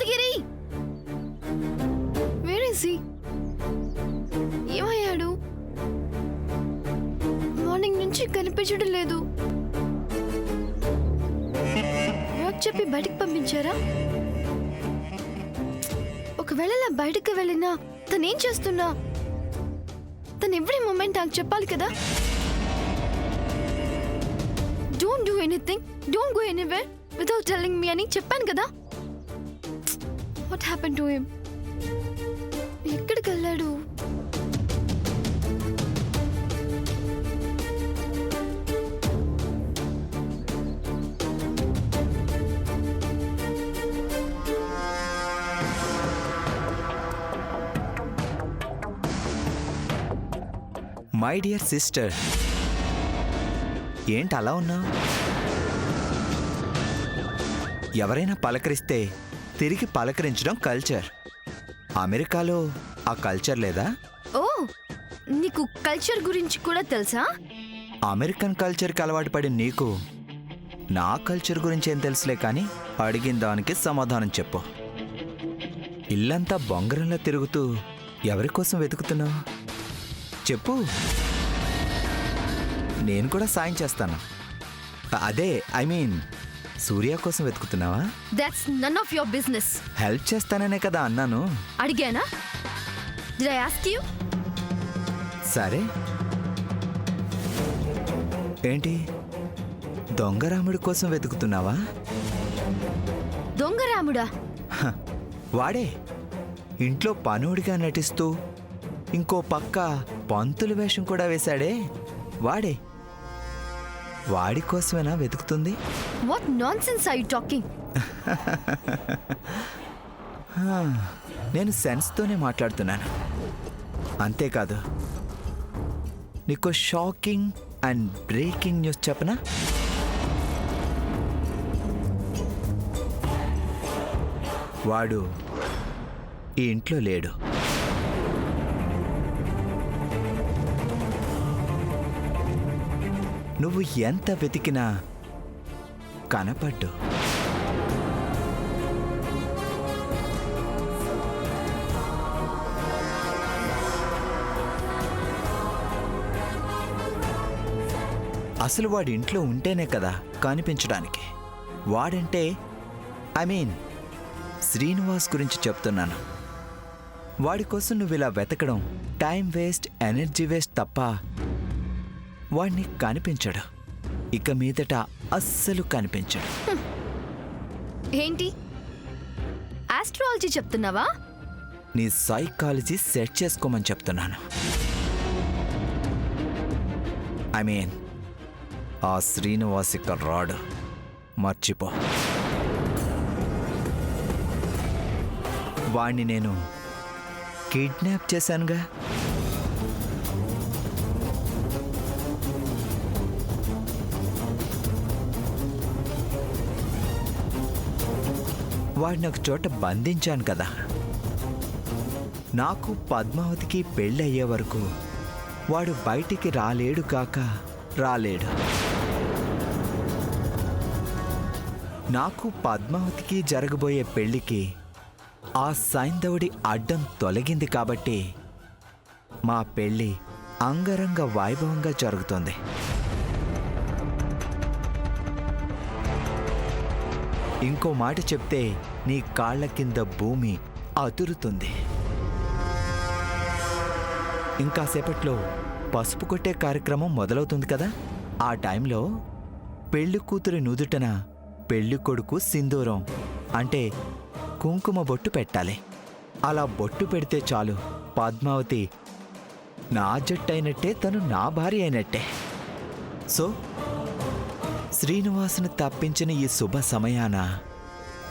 Yadagiri where is he? ఏమయ్యాడు? Morning నుంచి కనిపించడం లేదు. వర్క్ చెప్పి బయటకు పంపించారా? ఒకవేళ అలా బయటకు వెళ్ళినా తనేం చేస్తున్నా తను ఎవ్రీ మూమెంట్ నాకు చెప్పాలి కదా. Don't do anything, don't go anywhere without telling me అని చెప్పాను కదా. What happen to him? ఎక్కడికి వెళ్ళాడు? మై డియర్ సిస్టర్, ఏంటి అలా ఉన్నావు? ఎవరైనా పలకరిస్తే తిరిగి పలకరించడం కల్చర్. అమెరికాలో ఆ కల్చర్ లేదా? ఓ, నీకు కల్చర్ గురించి కూడా తెలుసా? అమెరికన్ కల్చర్కి అలవాటు పడి నీకు నా కల్చర్ గురించి ఏం తెలుసులే, కానీ అడిగిన దానికి సమాధానం చెప్పు. ఇల్లంతా బొంగరంలా తిరుగుతూ ఎవరి కోసం వెతుకుతున్నావు? చెప్పు, నేను కూడా సాయం చేస్తాను. అదే ఐ మీన్ సూర్య కోసం వెతుకుతున్నావా? That's none of your business. Help చేస్తాననే కదా అన్నాను. అడిగానా? Did I ask you? సరే, ఏంటి దొంగరాముడి కోసం వెతుకుతున్నావా? దొంగరాముడా? వాడే ఇంట్లో పనుడిగా నటిస్తూ ఇంకో పక్క పంతుల వేషం కూడా వేశాడే వాడే. వాడి కోసమేనా వెతుకుతుంది? What nonsense are you talking? నేను సెన్స్తోనే మాట్లాడుతున్నాను. అంతేకాదు, నీకు షాకింగ్ అండ్ బ్రేకింగ్ న్యూస్ చెప్పనా? వాడు ఈ ఇంట్లో లేడు. నువ్వు ఎంత వెతికినా కనపడ్డు. అసలు వాడి ఇంట్లో ఉంటేనే కదా కనిపించడానికి. వాడంటే ఐ మీన్ శ్రీనివాస్ గురించి చెప్తున్నాను. వాడి కోసం నువ్వు ఇలా వెతకడం టైం వేస్ట్, ఎనర్జీ వేస్ట్ తప్ప వాడిని కనిపించడు. ఇక మీదట అస్సలు కనిపించడు. ఏంటి ఆస్ట్రాలజీ చెప్తున్నావా? నీ సైకాలజీ సెట్ చేసుకోమని చెప్తున్నాను. ఐ మీన్ ఆ శ్రీనివాస్ ఇక్కడ రాడు, మర్చిపో. వాణ్ణి నేను కిడ్నాప్ చేశానుగా. వాడిని ఒక చోట బంధించాను కదా. నాకు పద్మావతికి పెళ్ళి అయ్యే వరకు వాడు బయటికి రాలేడు కాక రాలేడు. నాకు పద్మావతికి జరగబోయే పెళ్లికి ఆ సైంధవుడి అడ్డం తొలగింది కాబట్టి మా పెళ్ళి అంగరంగ వైభవంగా జరుగుతుంది. ఇంకో మాట చెప్తే నీ కాళ్ల కింద భూమి అదురుతుంది. ఇంకాసేపట్లో పసుపు కొట్టే కార్యక్రమం మొదలవుతుంది కదా. ఆ టైంలో పెళ్లి కూతురి నుదుటన పెళ్లి కొడుకు సింధూరం అంటే కుంకుమ బొట్టు పెట్టాలి. అలా బొట్టు పెడితే చాలు, పద్మావతి నా జట్టయినట్టే, తను నా భార్య అయినట్టే. సో శ్రీనివాసుని తప్పించిన ఈ శుభ సమయాన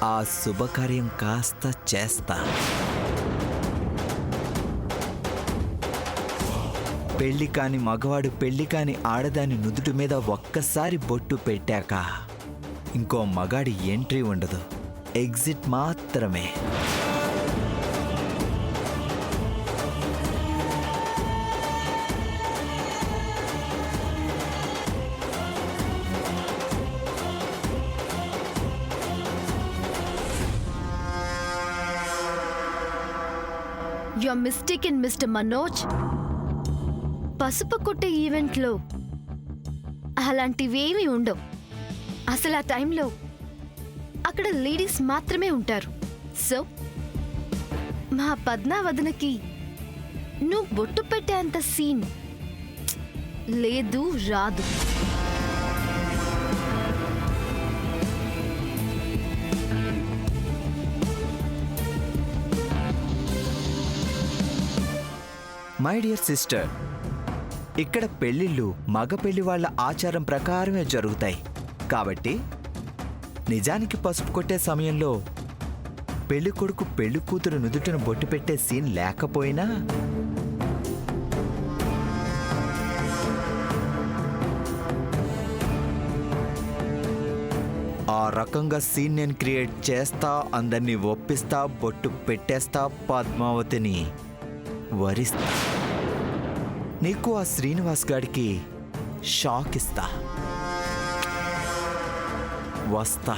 ఆ శుభకార్యం కాస్త చేస్తా. పెళ్లి కాని మగవాడు పెళ్లి కాని ఆడదాని నుదుటి మీద ఒక్కసారి బొట్టు పెట్టాక ఇంకో మగాడి ఎంట్రీ ఉండదు, ఎగ్జిట్ మాత్రమే. You are mistaken mister Manoj. పసుపు కొట్టే ఈవెంట్లో అలాంటివేమీ ఉండవు. అసలు ఆ టైంలో అక్కడ లేడీస్ మాత్రమే ఉంటారు. సో మా పద్మావదనకి నువ్వు బొట్టు పెట్టేంత సీన్ లేదు, రాదు. మై డియర్ సిస్టర్, ఇక్కడ పెళ్ళిళ్ళు మగ పెళ్లి వాళ్ళ ఆచారం ప్రకారమే జరుగుతాయి. కాబట్టి నిజానికి పసుపు కొట్టే సమయంలో పెళ్లి కొడుకు పెళ్లి కూతురు నుదుటిన బొట్టు పెట్టే సీన్ లేకపోయినా ఆ రకంగా సీన్ నేను క్రియేట్ చేస్తా, అందరినీ ఒప్పిస్తా, బొట్టు పెట్టేస్తా, పద్మావతిని వరిస్తా. నీకు ఆ శ్రీనివాస్ గాడికి షాక్ ఇస్తా. వస్తా.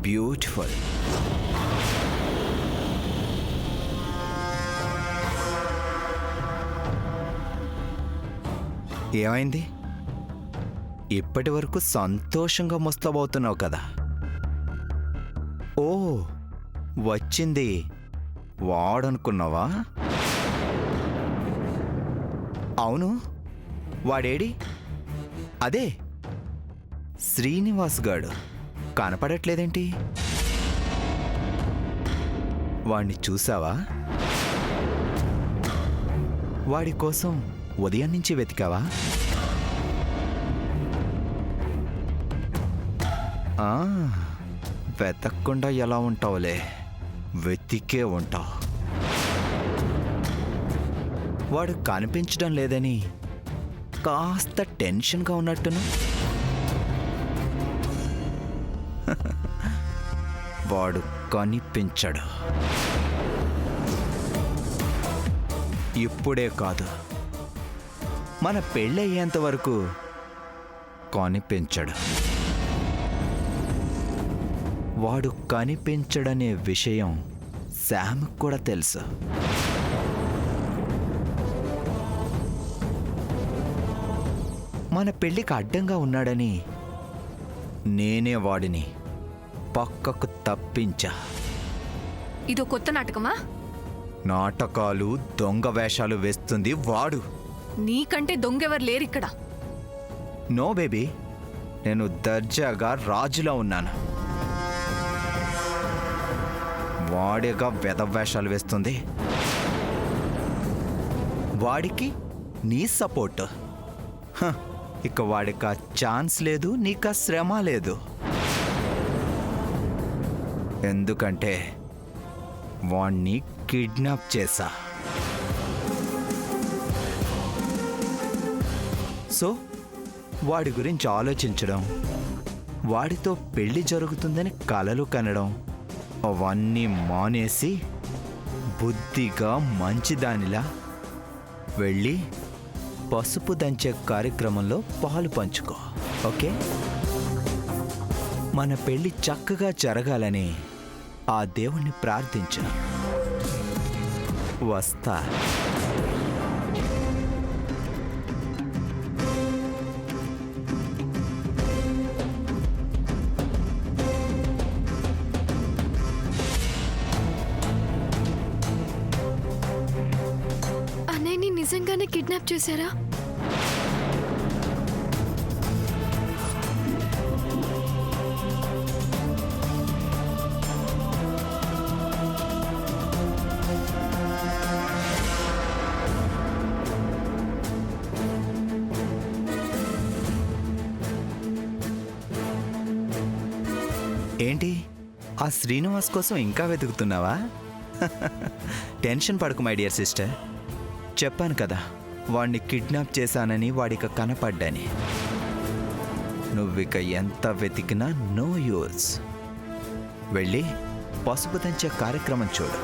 బ్యూటిఫుల్. ఏమైంది? ఇప్పటి వరకు సంతోషంగా ముస్తాబవుతున్నావు కదా. ఓ, వచ్చింది వాడనుకున్నావా? అవును, వాడేడి? అదే శ్రీనివాస్ గాడు. కనపడట్లేదేంటి? వాణ్ణి చూసావా? వాడి కోసం ఉదయం నుంచి వెతికావా? వెతక్కుండా ఎలా ఉంటావులే, వెతికే ఉంటావు. వాడు కనిపించడం లేదని కాస్త టెన్షన్గా ఉన్నట్టును. వాడు కనిపించడు. ఇప్పుడే కాదు, మన పెళ్ళయ్యేంత వరకు కనిపించడు. వాడు కనిపించడనే విషయం శామ్కి కూడా తెలుసు. మన పెళ్ళికి అడ్డంగా ఉన్నాడని నేనే వాడిని పక్కకు తప్పించా. ఇదో కొత్త నాటకమా? నాటకాలు, దొంగ వేషాలు వేస్తుంది వాడు. నీకంటే దొంగెవరు లేరిక్కడ. నో బేబీ, నేను దర్జాగా రాజులా ఉన్నాను. వాడేగా వేషాలు వేస్తుంది. వాడికి నీ సపోర్ట్. ఇక వాడికి ఆ ఛాన్స్ లేదు, నీకు ఆ శ్రమ లేదు. ఎందుకంటే వాణ్ణి కిడ్నాప్ చేశా. సో వాడి గురించి ఆలోచించడం, వాడితో పెళ్లి జరుగుతుందని కలలు కనడం అవన్నీ మానేసి బుద్ధిగా మంచిదానిలా వెళ్ళి పసుపు దంచే కార్యక్రమంలో పాలు పంచుకో. ఓకే? మన పెళ్లి చక్కగా జరగాలని ఆ దేవుణ్ణి ప్రార్థించు. వస్తా. అన్నయ్యని నిజంగానే కిడ్నాప్ చేశారా? ఏంటి ఆ శ్రీనివాస్ కోసం ఇంకా వెతుకుతున్నావా? టెన్షన్ పడకు మై డియర్ సిస్టర్. చెప్పాను కదా, వాడిని కిడ్నాప్ చేశానని, వాడిక కనపడ్డాని. నువ్విక ఎంత వెతికినా నో యూజ్. వెళ్ళి పసుపు దంచే కార్యక్రమం చూడు.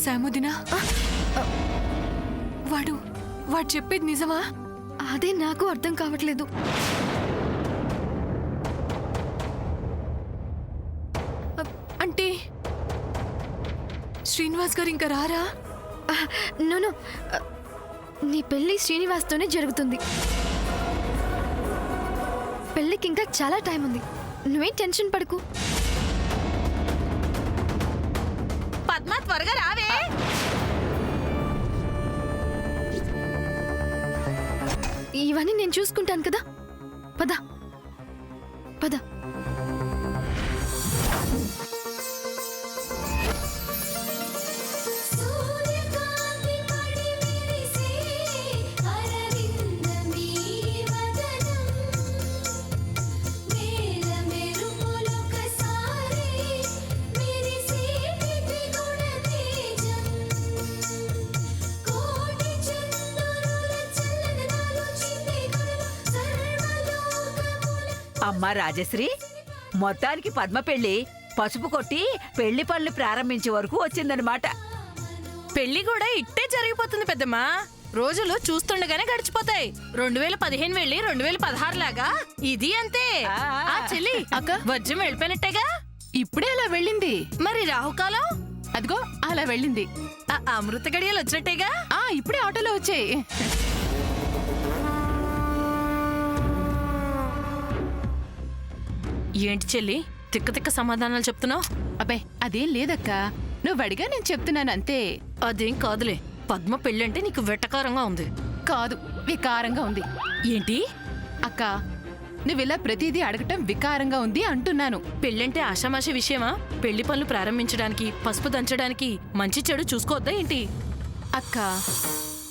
సాముదినా, వాడు చెప్పేది నిజమా? అదే నాకు అర్థం కావట్లేదు. అంటే శ్రీనివాస్ గారు ఇంకా రారా? నో, నీ పెళ్లి శ్రీనివాస్తోనే జరుగుతుంది. పెళ్ళికి ఇంకా చాలా టైం ఉంది. నువ్వేం టెన్షన్ పడకు. పద్మ, త్వరగా రావే. ఇవన్నీ నేను చూసుకుంటాను కదా. పద పద. అమ్మా రాజశ్రీ, మొత్తానికి పద్మ పెళ్లి పసుపు కొట్టి పెళ్లి పనులు ప్రారంభించే వరకు వచ్చిందనమాట. పెళ్లి కూడా ఇట్టే జరిగిపోతుంది పెద్దమ్మా. రోజులు చూస్తుండగానే గడిచిపోతాయి. 2015 వెళ్ళి 2016 లాగా ఇది అంతే. ఆ చెల్లి అక్క, వజ్రం వెళ్ళిపోయినట్టేగా. ఇప్పుడే అలా వెళ్ళింది. మరి రాహుకాలం అదిగో అలా వెళ్ళింది. ఆ అమృత గడియలు వచ్చినట్టేగా. ఇప్పుడే ఆటోలో వచ్చాయి. ఏంటి చెల్లి తిక్క తిక్క సమాధానాలు చెప్తున్నావు? అబ్బే అదేం లేదక్క, నువ్వు అడిగా నేను చెప్తున్నాను అంతే. అదేం కాదులే. పద్మ పెళ్ళంటే నీకు వెటకారంగా ఉంది. కాదు, వికారంగా ఉంది. ఏంటి అక్క, నువ్విలా ప్రతిదీ అడగటం వికారంగా ఉంది అంటున్నాను. పెళ్ళంటే ఆషామాషి విషయమా? పెళ్లి పనులు ప్రారంభించడానికి, పసుపు దంచడానికి మంచి చెడు చూసుకోవద్దా ఏంటి? అక్క,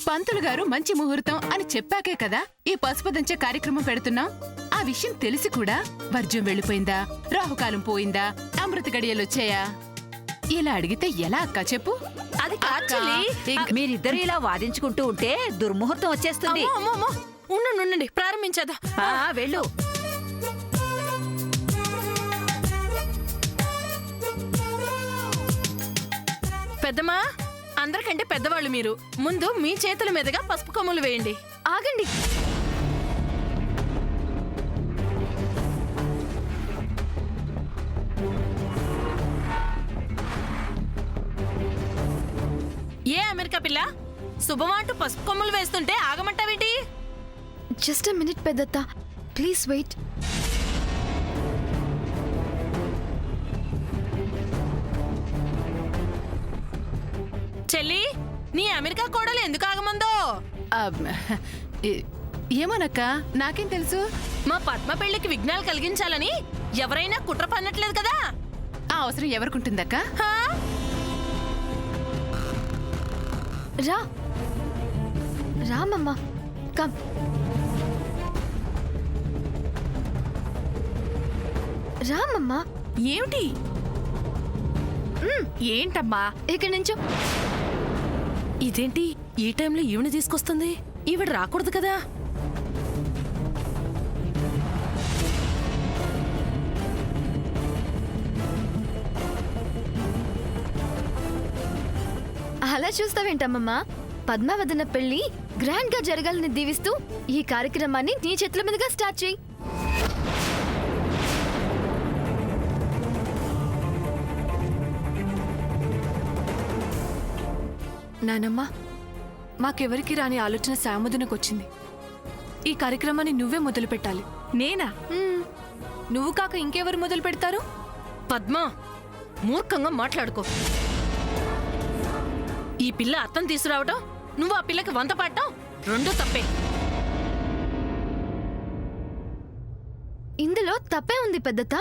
పంతులు గారు మంచి ముహూర్తం అని చెప్పాకే కదా ఈ పసుపు దంచే కార్యక్రమం పెడుతున్నాం. ఆ విషయం తెలిసి కూడా వర్జం వెళ్ళిపోయిందా, రాహుకాలం పోయిందా, అమృత గడియలొచ్చాయా, ఇలా అడిగితే ఎలా అక్క చెప్పు? అది కాదు చెల్లి. మీరిద్దరు ఇలా వాదించుకుంటూ ఉంటే దుర్ముహూర్తం వచ్చేస్తుంది. అమ్మో, అమ్మో, అమ్మో. ఉండండి, ప్రారంభించేద్దాం. వెళ్ళు. పెద్దమ్మా, అందరికంటే పెద్దవాళ్ళు మీరు. ముందు మీ చేతుల మీదుగా పసుపు కొమ్ములు వేయండి. ఆగండి. ఏ అమెరికా పిల్ల, శుభమాంటూ పసుపు కొమ్ములు వేస్తుంటే ఆగమంటావేంటి? జస్ట్ అ మినిట్ పెద్దత్త, ప్లీజ్ వెయిట్. చెల్లి, నీ అమెరికా కోడలు ఎందుకు ఆగమందో? ఏమోనక్క, నాకేం తెలుసు. మా పద్మ పెళ్లికి విఘ్నాలు కలిగించాలని ఎవరైనా కుట్ర పన్నట్లేదు కదా. ఆ అవసరం ఎవరికుంటుందక్క? హా? రా రామమ్మ, కమ్. రామమ్మ. ఏమిటి? ఏంటమ్మా? ఇక్కడి నుంచో. ఇదేంటి ఈ టైంలో ఈవిని తీసుకొస్తుంది? ఈవిడ రాకూడదు కదా. అలా చూస్తావేంటమ్మమ్మా? పద్మావదన పెళ్లి గ్రాండ్ గా జరగాలని దీవిస్తూ ఈ కార్యక్రమాన్ని నీ చేతుల మీదుగా స్టార్ట్ చేయి. నానమ్మా, మాకెవరికి రాని ఆలోచన సాముదినకొచ్చింది. ఈ కార్యక్రమాన్ని నువ్వే మొదలు పెట్టాలి. నేనా? నువ్వు కాక ఇంకెవరు మొదలు పెడతారు? పద్మ, మూర్ఖంగా మాట్లాడుకో. ఈ పిల్ల అత్తను తీసుకురావటం, నువ్వు ఆ పిల్లకి వంత పడటం రెండు తప్పే. ఇందులో తప్పే ఉంది పెద్దత్త.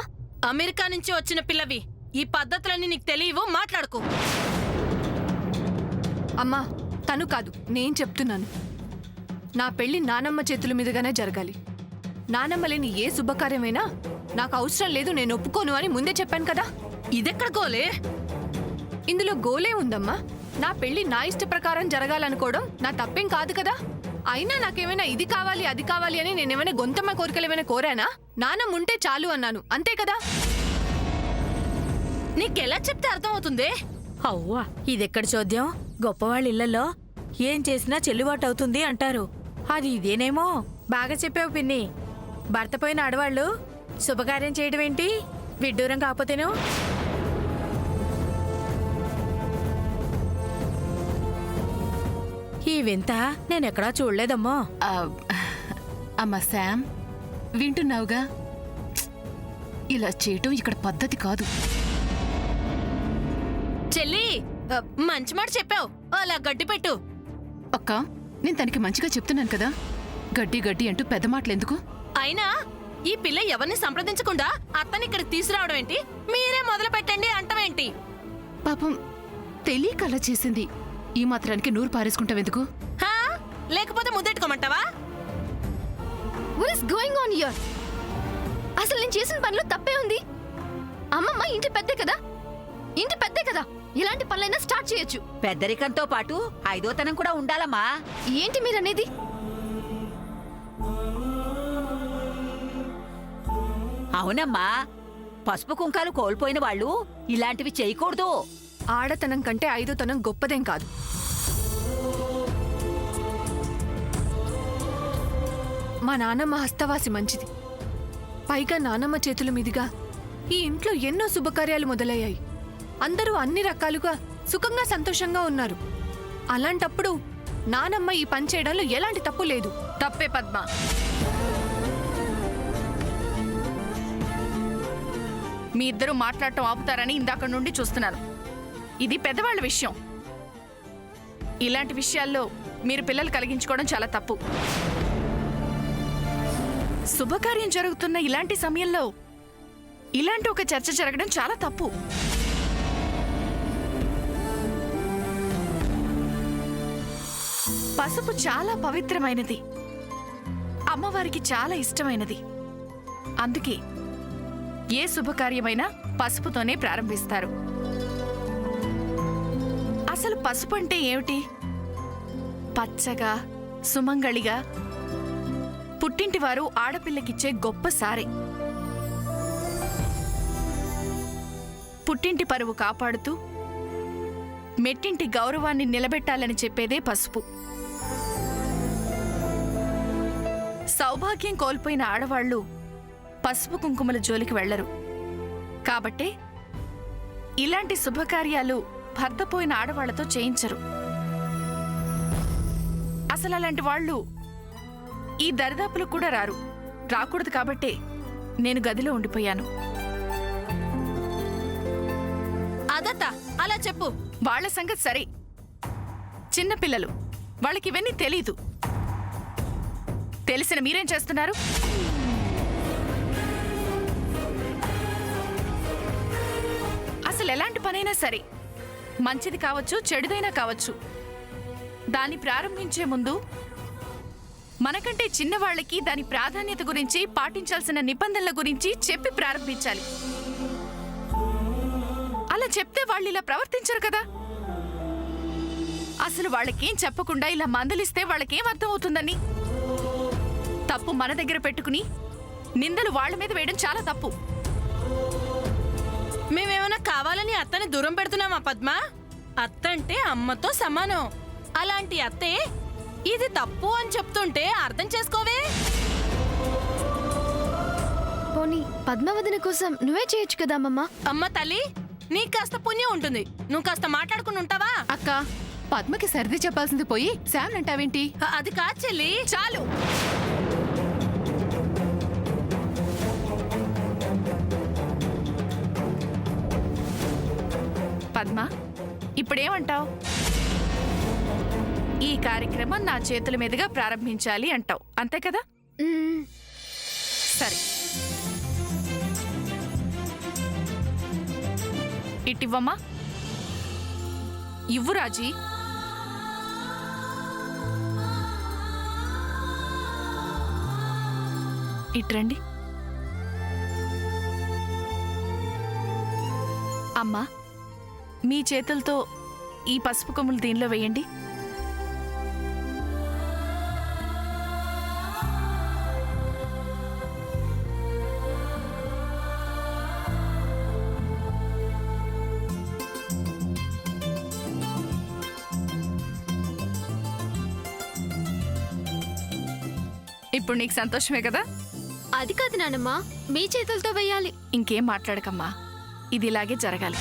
అమెరికా నుంచి వచ్చిన పిల్లవి, ఈ పద్ధతులన్నీ నీకు తెలియవు, మాట్లాడుకో. అమ్మా, తను కాదు, నేను చెప్తున్నాను. నా పెళ్లి నానమ్మ చేతుల మీదుగానే జరగాలి. నానమ్మ లేని ఏ శుభకార్యమైనా నాకు అవసరం లేదు, నేను ఒప్పుకోను అని ముందే చెప్పాను కదా. ఇదెక్కడ గోలే? ఇందులో గోలే ఉందమ్మా. నా పెళ్లి నా ఇష్ట ప్రకారం జరగాలనుకోవడం నా తప్పేం కాదు కదా. అయినా నాకేమైనా ఇది కావాలి అది కావాలి అని నేనేమైనా గొంతమ్మ కోరికలు ఏమైనా కోరానా? నానమ్మ ఉంటే చాలు అన్నాను, అంతే కదా. నీకెలా చెప్తే అర్థమవుతుంది? అవ్వా, ఇదెక్కడ చోద్యం? గొప్పవాళ్ళ ఇళ్లలో ఏం చేసినా చెల్లుబాటు అవుతుంది అంటారు. అది ఇదేనేమో. బాగా చెప్పావు పిన్ని. భర్త పోయిన ఆడవాళ్ళు శుభకార్యం చేయడం ఏంటి? విడ్డూరం కాకపోతేను. ఈ వింత నేనెక్కడా చూడలేదమ్మో. అమ్మా శామ్, వింటున్నావుగా? ఇలా చేయటం ఇక్కడ పద్ధతి కాదు. చెల్లి, మంచి మాట చెప్పావు, అలా గడ్డి పెట్టు. అక్క, నేను తనకి మంచిగా చెప్తున్నాను కదా, గడ్డి గడ్డి అంటూ పెద్ద మాటలు ఎందుకు? అయినా ఈ పిల్ల ఎవరిని సంప్రదించకుండా అత్తని ఇక్కడికి తీసుకురావడం ఏంటి? మీరే మొదలు పెట్టండి అంటవేంటి? పాపం తెలియక అలా చేసింది. ఈ మాత్రానికి నూరు పారేసుకుంటావెందుకు? హా? లేకపోతే ముద్దెట్టుకోమంటావా? What is going on here? అసలు నేను చేసిన పనిలో తప్పే ఉంది. అమ్మమ్మ ఇంటి పెద్దే కదా, ఇంటి పెద్దే కదా, ఇలాంటి పనులైనా స్టార్ట్ చేయొచ్చు. పెద్దరికంతో పాటు ఐదోతనం కూడా ఉండాలమ్మా. ఏంటి మీరనేది? అవునమ్మా, పసుపు కుంకాలు కోల్పోయిన వాళ్ళు ఇలాంటివి చేయకూడదు. ఆడతనం కంటే ఐదోతనం గొప్పదేం కాదు. మా నాన్నమ్మ హస్తవాసి మంచిది. పైగా నానమ్మ చేతుల మీదుగా ఈ ఇంట్లో ఎన్నో శుభకార్యాలు మొదలయ్యాయి. అందరూ అన్ని రకాలుగా సుఖంగా సంతోషంగా ఉన్నారు. అలాంటప్పుడు నానమ్మ ఈ పని చేయడంలో ఎలాంటి తప్పు లేదు. తప్పే పద్మ. మీ ఇద్దరు మాట్లాడటం ఆపుతారని ఇందాక నుండి చూస్తున్నాను. ఇది పెద్దవాళ్ల విషయం. ఇలాంటి విషయాల్లో మీరు పిల్లలు కలిగించుకోవడం చాలా తప్పు. శుభకార్యం జరుగుతున్న ఇలాంటి సమయంలో ఇలాంటి ఒక చర్చ జరగడం చాలా తప్పు. పసుపు చాలా పవిత్రమైనది, అమ్మవారికి చాలా ఇష్టమైనది. అందుకే ఏ శుభకార్యమైనా పసుపుతోనే ప్రారంభిస్తారు. అసలు పసుపు అంటే ఏమిటి? పచ్చగా, సుమంగళిగా పుట్టింటివారు ఆడపిల్లకిచ్చే గొప్ప సారే. పుట్టింటి పరువు కాపాడుతూ మెట్టింటి గౌరవాన్ని నిలబెట్టాలని చెప్పేదే పసుపు. సౌభాగ్యం కోల్పోయిన ఆడవాళ్లు పసుపు కుంకుమల జోలికి వెళ్లరు. కాబట్టే ఇలాంటి శుభకార్యాలు భర్త పోయిన ఆడవాళ్లతో చేయించరు. అసలు అలాంటి వాళ్ళు ఈ దరిదాపులు కూడా రారు. రాకూడదు కాబట్టే నేను గదిలో ఉండిపోయాను. అదత్త, అలా చెప్పు. వాళ్ల సంగతి సరే, చిన్నపిల్లలు, వాళ్ళకి ఇవన్నీ తెలీదు. తెలిసిన మీరేం చేస్తున్నారు? అసలు ఎలాంటి పనైనా సరే, మంచిది కావచ్చు చెడుదైనా కావచ్చు, దాన్ని ప్రారంభించే ముందు మనకంటే చిన్నవాళ్లకి దాని ప్రాధాన్యత గురించి, పాటించాల్సిన నిబంధనల గురించి చెప్పి ప్రారంభించాలి. అలా చెప్తే వాళ్ళు ఇలా ప్రవర్తించరు కదా. అసలు వాళ్ళకేం చెప్పకుండా ఇలా మందలిస్తే వాళ్ళకేం అర్థమవుతుందని? తప్పు మన దగ్గర పెట్టుకుని నిందలు వాళ్ళ మీద వేయడం చాలా తప్పు. మేమేమైనా కావాలని అత్తని దూరం పెడుతున్నామా పద్మ? అత్త అంటే అమ్మతో సమానం. అలాంటి అత్తే ఇది తప్పు అని చెప్తుంటే అర్థం చేసుకోవే. పోనీ పద్మావతిని కోసం నువ్వే చేయొచ్చు కదా అమ్మమ్మ. అమ్మ తల్లి, నీకు కాస్త పుణ్యం ఉంటుంది. నువ్వు కాస్త మాట్లాడుకుని ఉంటావా? అక్క, పద్మకి సర్ది చెప్పాల్సింది పోయి శామ్ అంటావేంటి? అది కాదు చెల్లి. చాలు. పద్మ, ఇప్పుడేమంటావు? ఈ కార్యక్రమం నా చేతుల మీదుగా ప్రారంభించాలి అంటావు అంతే కదా? మ్మ్. సరే, ఇటివ్వమ్మా. ఇవ్వు రాజీ. ఇట్రండి. అమ్మా, మీ చేతులతో ఈ పసుపు కొమ్ములు దీనిలో వేయండి. ఇప్పుడు నీకు సంతోషమే కదా? అది కాదు నానమ్మ, మీ చేతులతో వేయాలి. ఇంకేం మాట్లాడకమ్మా, ఇది ఇలాగే జరగాలి.